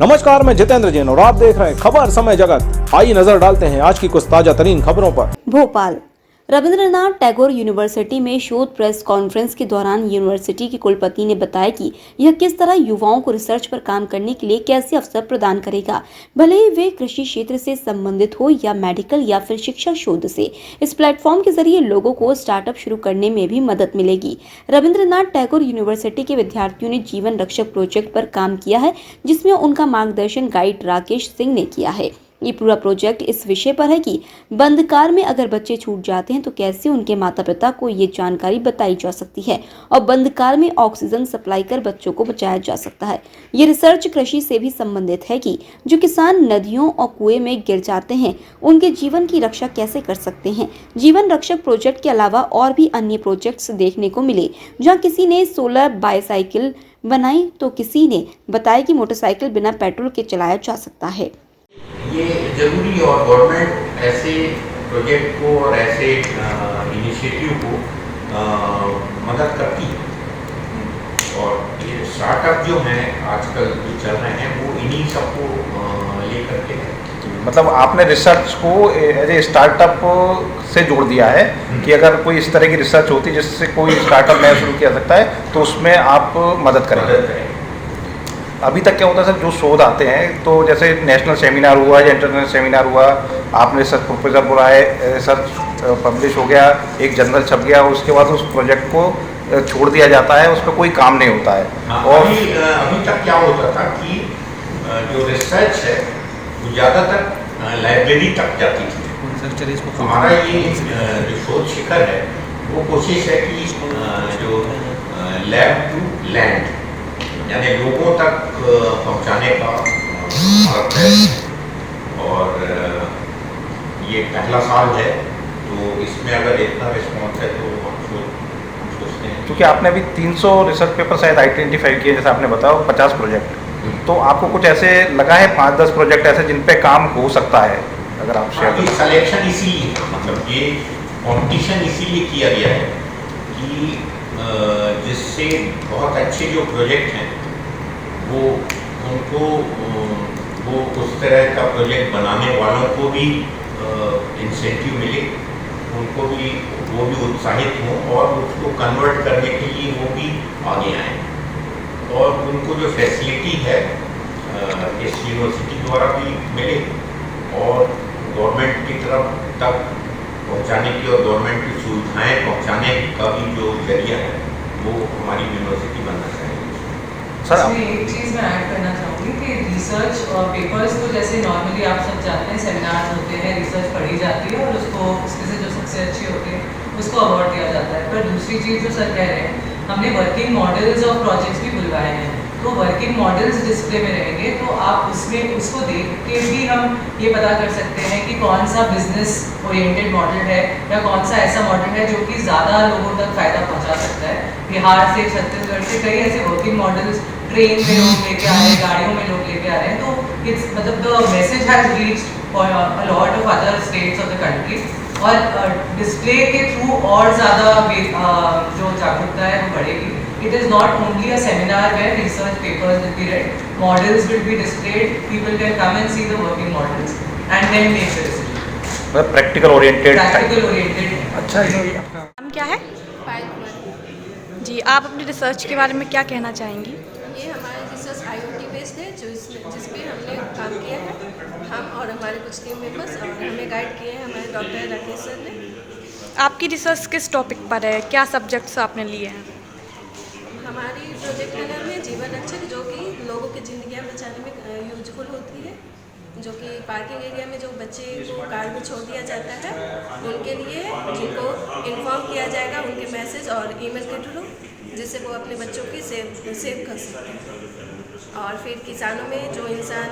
नमस्कार, मैं जितेंद्र जैन और आप देख रहे हैं खबर समय जगत। आइए नजर डालते हैं आज की कुछ ताजा तरीन खबरों पर। भोपाल रविंद्रनाथ टैगोर यूनिवर्सिटी में शोध प्रेस कॉन्फ्रेंस के दौरान यूनिवर्सिटी के कुलपति ने बताया कि यह किस तरह युवाओं को रिसर्च पर काम करने के लिए कैसे अवसर प्रदान करेगा, भले ही वे कृषि क्षेत्र से संबंधित हो या मेडिकल या फिर शिक्षा शोध से। इस प्लेटफॉर्म के जरिए लोगों को स्टार्टअप शुरू करने में भी मदद मिलेगी। रविंद्रनाथ टैगोर यूनिवर्सिटी के विद्यार्थियों ने जीवन रक्षक प्रोजेक्ट पर काम किया है, जिसमें उनका मार्गदर्शन गाइड राकेश सिंह ने किया है। ये पूरा प्रोजेक्ट इस विषय पर है कि बंद कार में अगर बच्चे छूट जाते हैं तो कैसे उनके माता पिता को ये जानकारी बताई जा सकती है और बंद कार में ऑक्सीजन सप्लाई कर बच्चों को बचाया जा सकता है। ये रिसर्च कृषि से भी संबंधित है कि जो किसान नदियों और कुएं में गिर जाते हैं उनके जीवन की रक्षा कैसे कर सकते हैं। जीवन रक्षक प्रोजेक्ट के अलावा और भी अन्य प्रोजेक्ट्स देखने को मिले, जहाँ किसी ने सोलर बाईसाइकिल बनाई तो किसी ने बताया कि मोटरसाइकिल बिना पेट्रोल के चलाया जा सकता है। ये जरूरी और गवर्नमेंट ऐसे प्रोजेक्ट को और ऐसे इनिशिएटिव को मदद करती है। और ये स्टार्टअप जो हैं आजकल जो चल रहे हैं वो इन्हीं सबको लेकर के हैं। मतलब आपने रिसर्च को एज ए स्टार्टअप से जोड़ दिया है कि अगर कोई इस तरह की रिसर्च होती है जिससे कोई स्टार्टअप नया शुरू किया सकता है तो उसमें आप मदद करेंगे। अभी तक क्या होता है सर, जो शोध आते हैं तो जैसे नेशनल सेमिनार हुआ या इंटरनेशनल सेमिनार हुआ, आपने रिसर्च प्रपोजल बुलाए, रिसर्च पब्लिश हो गया, एक जर्नल छप गया, उसके बाद उस प्रोजेक्ट को छोड़ दिया जाता है, उस पर कोई काम नहीं होता है। और अभी तक क्या होता था कि जो रिसर्च है वो ज़्यादातर लाइब्रेरी तक जाती थी। हमारा ये जो शोध शिखर है वो कोशिश है कि जो लैब टू लैंड यानी लोगों तक पहुंचाने का भारत है। और ये पहला साल है तो इसमें अगर इतना रिस्पॉन्स है तो हम सोचते हैं। क्योंकि आपने अभी 300 रिसर्च पेपर शायद आइडेंटिफाई किए, जैसे आपने बताया 50 प्रोजेक्ट, तो आपको कुछ ऐसे लगा है 5-10 प्रोजेक्ट ऐसे जिन पे काम हो सकता है, अगर आप शेयर करें? सिलेक्शन इसीलिए, मतलब ये कॉम्पिटिशन इसीलिए किया गया है कि जिससे बहुत अच्छे जो प्रोजेक्ट हैं वो उनको वो उस तरह का प्रोजेक्ट बनाने वालों को भी इंसेंटिव मिले, उनको भी वो भी उत्साहित हों और उसको कन्वर्ट करने के लिए वो भी आगे आएँ। और उनको जो फैसिलिटी है इस यूनिवर्सिटी द्वारा भी मिले और गवर्नमेंट की तरफ तक पहुंचाने की और गवर्नमेंट की सुविधाएं पहुंचाने का भी जो जरिया है वो हमारी यूनिवर्सिटी बनना चाहिए। सर इसमें एक चीज़ मैं ऐड करना चाहूँगी कि रिसर्च और पेपर्स तो जैसे नॉर्मली आप सब जानते हैं सेमिनार होते हैं, रिसर्च पढ़ी जाती है और उसको उसमें से जो सबसे अच्छी होती है उसको अवार्ड दिया जाता है। पर दूसरी चीज़ जो सर कह रहे हैं, हमने वर्किंग मॉडल्स और प्रोजेक्ट्स भी बुलवाए हैं, तो वर्किंग मॉडल्स डिस्प्ले में रहेंगे तो आप उसमें उसको देख के भी हम ये पता कर सकते हैं कि कौन सा बिजनेस ओरिएंटेड मॉडल है या कौन सा ऐसा मॉडल है जो कि ज़्यादा लोगों तक फ़ायदा पहुंचा सकता है। बिहार से, छत्तीसगढ़ से कई ऐसे वर्किंग मॉडल्स ट्रेन में लोग लेके आ रहे हैं, गाड़ियों में लोग लेके आ रहे हैं, तो इट्स मतलब the message has reached for a lot of other states of the country. और डिस्प्ले के थ्रू और ज़्यादा जो जागरूकता है वो बढ़ेगी। It is not only a seminar where research papers will be read, models will be displayed, people can come and see the working models and then make the decision. Practical oriented. Practical oriented। अच्छा, नाम क्या है? जी, आप अपनी research के बारे में क्या कहना चाहेंगी? ये हमारा रिसर्च IoT बेस्ड है जिस पे हमने काम किया है, हम और हमारे कुछ टीम मेंबर्स, और हमें गाइड किए हैं हमारे डॉक्टर राकेश सर ने। आपकी रिसर्च किस टॉपिक पर है, क्या सब्जेक्ट्स आपने लिए हैं? हमारी प्रोजेक्ट का नाम है जीवन रक्षक, जो कि लोगों की ज़िंदगियाँ बचाने में यूजफुल होती है। जो कि पार्किंग एरिया में जो बच्चे को कार में छोड़ दिया जाता है उनके लिए, जिनको इन्फॉर्म किया जाएगा उनके मैसेज और ईमेल के थ्रू, जिससे वो अपने बच्चों की सेव कर सकते हैं। और फिर किसानों में जो इंसान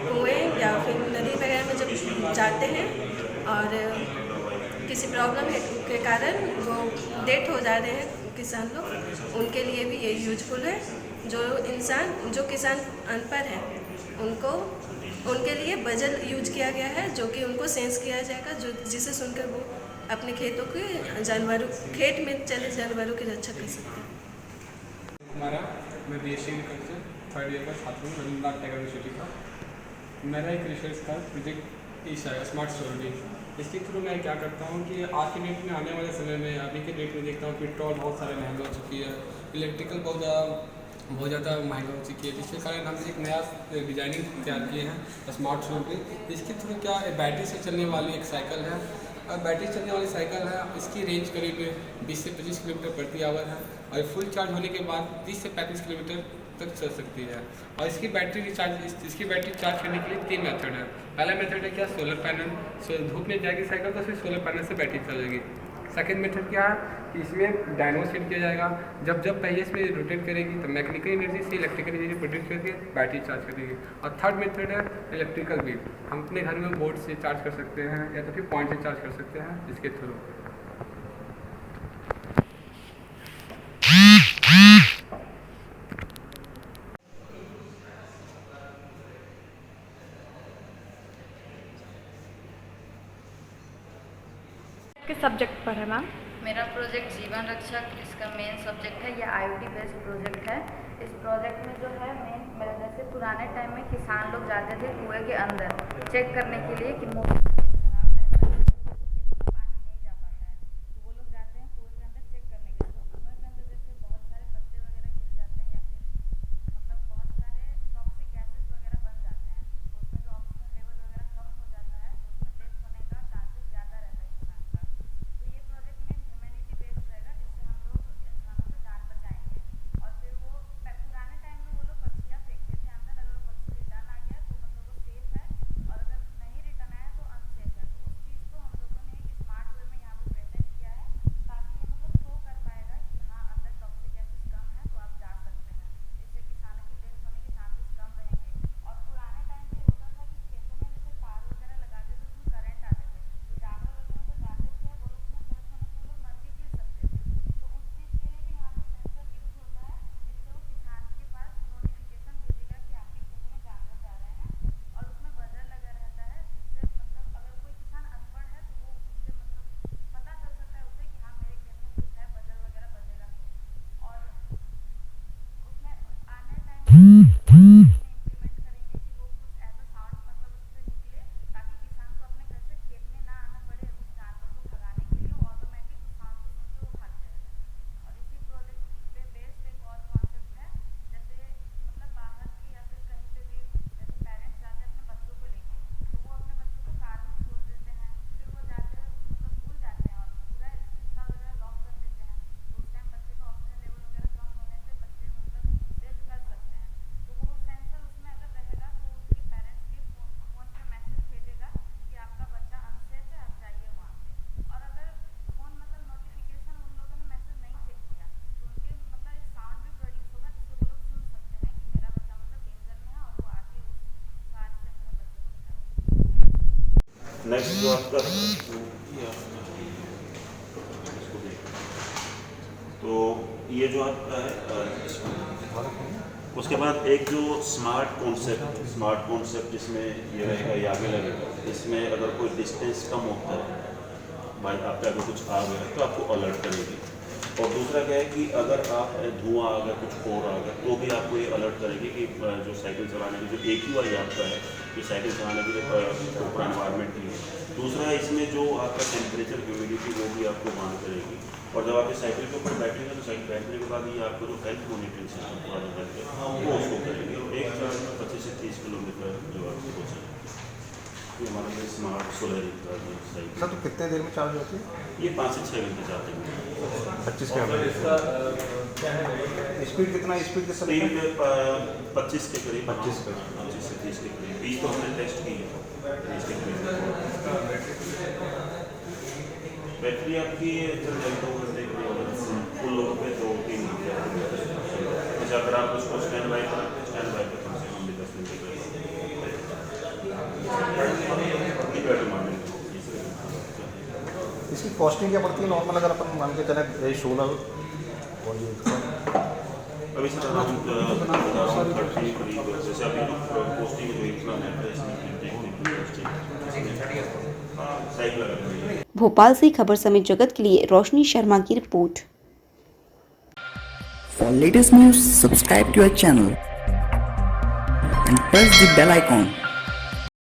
कुएं या फिर नदी वगैरह में जब जाते हैं और किसी प्रॉब्लम के कारण वो डेथ हो जा रहे हैं किसान लोग, उनके लिए भी ये यूजफुल है। जो किसान अनपढ़ हैं उनके लिए बजल यूज किया गया है, जो कि उनको सेंस किया जाएगा, जिसे सुनकर वो अपने खेतों के खेत में चले जानवरों की रक्षा कर सकते हैं। मैं BSc एग्रीकल्चर थर्ड ईयर का छात्र हूँ रविंद्रनाथ टैगोर यूनिवर्सिटी का। मेरा एक रिसर्च का प्रोजेक्ट ईशा है, स्मार्ट सोलरिंग। इसके थ्रू मैं क्या करता हूँ कि आज के डेट में, आने वाले समय में, अभी के डेट में देखता हूँ पेट्रोल बहुत सारे महंगा हो चुकी है, इलेक्ट्रिकल बहुत ज़्यादा महंगा हो चुकी है। जिसके कारण हमने एक नया डिजाइनिंग तैयार किए हैं स्मार्ट सोलरिंग। इसके थ्रू क्या बैटरी से चलने वाली एक साइकिल है, और बैटरी से चलने वाली साइकिल है, इसकी रेंज करीब 20 से 25 किलोमीटर प्रति आवर है, और फुल चार्ज होने के बाद 30 से 35 किलोमीटर तक चल सकती है। और इसकी बैटरी चार्ज करने के लिए 3 मेथड है। पहला मेथड है क्या, सोलर पैनल, धूप में जाएगी साइकिल तो फिर सोलर पैनल से बैटरी चलेगी। सेकेंड मेथड क्या है कि इसमें डायनो सेट किया जाएगा, जब पहिए इसमें रोटेट करेगी तो मैकेनिकल एनर्जी से इलेक्ट्रिकल एनर्जी प्रोड्यूस करके बैटरी चार्ज करेगी। और थर्ड मेथड है इलेक्ट्रिकल बिल। हम अपने घर में बोर्ड से चार्ज कर सकते हैं या तो फिर पॉइंट से चार्ज कर सकते हैं इसके थ्रू। किस सब्जेक्ट पर है मैम? मेरा प्रोजेक्ट जीवन रक्षक, इसका मेन सब्जेक्ट है। यह IoT बेस्ड प्रोजेक्ट है। इस प्रोजेक्ट में जो है मेन, मेरे जैसे पुराने टाइम में किसान लोग जाते थे कुएं के अंदर चेक करने के लिए कि मोटर खराब रहता है, खेतों में पानी नहीं जा पाता है, तो वो लोग जाते हैं कुएं के अंदर चेक करने के लिए। कुएं के अंदर जैसे बहुत सारे पत्ते वगैरह गिर जाते हैं या फिर मतलब बहुत सारे टॉक्सिक गैसेस वगैरह बन जाते हैं, तो उसमें जो ऑक्सीजन लेवल वगैरह कम हो जाता है तो उसमें डेथ होने का चांसेस ज़्यादा रहता है इंसान का। तो ये प्रोजेक्ट में ह्यूमैनिटी बेस्ड रहेगा, जिससे हम लोग इंसानों से जान बचाएंगे। और फिर वो पुराने टाइम में वो लोग पक्षियाँ फेंकते थे अंदर, अगर वो पक्षी रिटर्न आ गया तो मतलब वो सेफ है, और अगर नहीं रिटर्न आया तो अनसेफ है। तो उस चीज़ को हम लोगों ने एक स्मार्ट वे में यहाँ पे प्रेजेंट किया है, ताकि ये मतलब शो कर पाएगा कि हाँ अंदर टॉक्सिक गैसेस कम है तो आप जा सकते हैं। इससे किसानों की डेथ होने के चांसेस कम रहेंगे। और पुराने टाइम पे होता था कि खेतों में जैसे तार वगैरह लगाते थे, उसमें करंट आते थे, तो जानवर वगैरह को जाते थे, वो लोग उसमें डेथ होने से लोग मर भी गिर सकते थे। तो उस चीज़ के लिए भी यहाँ पे सेंसर यूज होता है, जिससे वो किसान के पास नोटिफिकेशन भेजेगा कि आपके खेतों में जानवर जा रहे हैं, और उसमें बजर लगा रहता है, जिससे मतलब अगर कोई किसान अनपढ़ है तो वो उससे मतलब पता चल सकता है उसे कि हाँ मेरे खेत में कुछ है, बजर वगैरह बजेगा तो। और उसमें आने टाइम इम्प्लीमेंट करेंगे कि वो कुछ ऐसा साउंड मतलब उससे निकले, ताकि किसान को अपने घर से खेत में ना आना पड़े उस जानवर को भगाने के लिए, वो ऑटोमेटिक उस साउंड को सुन के वो भाग जाएगा। और इसी प्रोजेक्ट पे बेस्ड एक और कॉन्सेप्ट है, जैसे मतलब बाहर की या फिर कहीं पे भी जैसे पेरेंट्स जाते हैं अपने बच्चों को लेके, तो वो अपने बच्चों को कार में छोड़ देते हैं, फिर वो जाते मतलब भूल जाते हैं और पूरा शीशा वगैरह लॉक कर देते हैं। तो उस टाइम बच्चे का ऑक्सीजन लेवल वगैरह कम होने से बच्चे मतलब डेथ कर सकते हैं। तो वो सेंसर उसमें अगर रहेगा तो उसके पेरेंट्स के फ़ोन पे मैसेज भेजेगा कि आपका बच्चा अनसेफ है, आप जाइए वहाँ पे। और अगर फ़ोन मतलब नोटिफिकेशन उन लोगों ने मैसेज नहीं चेक किया तो उनके मतलब एक साउंड भी प्रोड्यूस होगा, जिससे वो लोग सुन सकते हैं कि मेरा बच्चा मतलब डेंजर में है, और वो आके उस कार से अपने बच्चे को निकाल सकते हैं। नेक्स्ट जो आपका तो ये जो आपका है, उसके बाद एक जो स्मार्ट कॉन्सेप्ट जिसमें ये रहेगा, ये आगे लगेगा, इसमें अगर कोई डिस्टेंस कम होता है, भाई आपके अगर कुछ आ गया तो आपको अलर्ट करेगी। और दूसरा क्या है कि अगर आप धुआं आ गया, कुछ और आ गया, तो भी आपको ये अलर्ट करेगी कि जो साइकिल चलाने की जो AQI आपका है, कि साइकिल चलाने के लिए पूरा एनवायरनमेंट के लिए। दूसरा इसमें जो आपका टेम्परेचर, ह्यूमिडिटी, वो भी आपको ऑन करेगी। और जब आपकी साइकिल के ऊपर बैठेंगे तो साइकिल बैठने के बाद ये आपको जो हेल्थ मॉनिटरिंग सिस्टम पूरा करके वो उसको करेंगे। और एक चार्ज में 25 से 30 किलोमीटर जो आपको हो सके। ये हमारा जो स्मार्ट सोलरिंग का जो साइकिल, सर तो कितने देर में चार्ज होती है? ये 5 से 6 घंटे जाते हैं। 25 किलोमीटर। स्पीड कितना, स्पीड के स्पीड 25 के करीब, 25 से 30 के करीब। 20 तो हमने टेस्ट की है, 20 के करीब। बैटरी आपकी जब 2 घंटे के लिए फुल लोड पे 2-3 घंटे। अच्छा, अगर आप उसको स्टैंड बाई पर कम से कम भी 10 मिनट इसकी कॉस्टिंग क्या पड़ती है नॉर्मल, अगर अपन मान के चले 16 और ये अभी सर अराउंड 30 करीब, जैसे अभी जो पोस्टिंग जो इतना नेट है इसमें साइकिल लगा रही है। भोपाल से खबर समेत जगत के लिए रोशनी शर्मा की report. For latest news, subscribe to our channel. and press the bell icon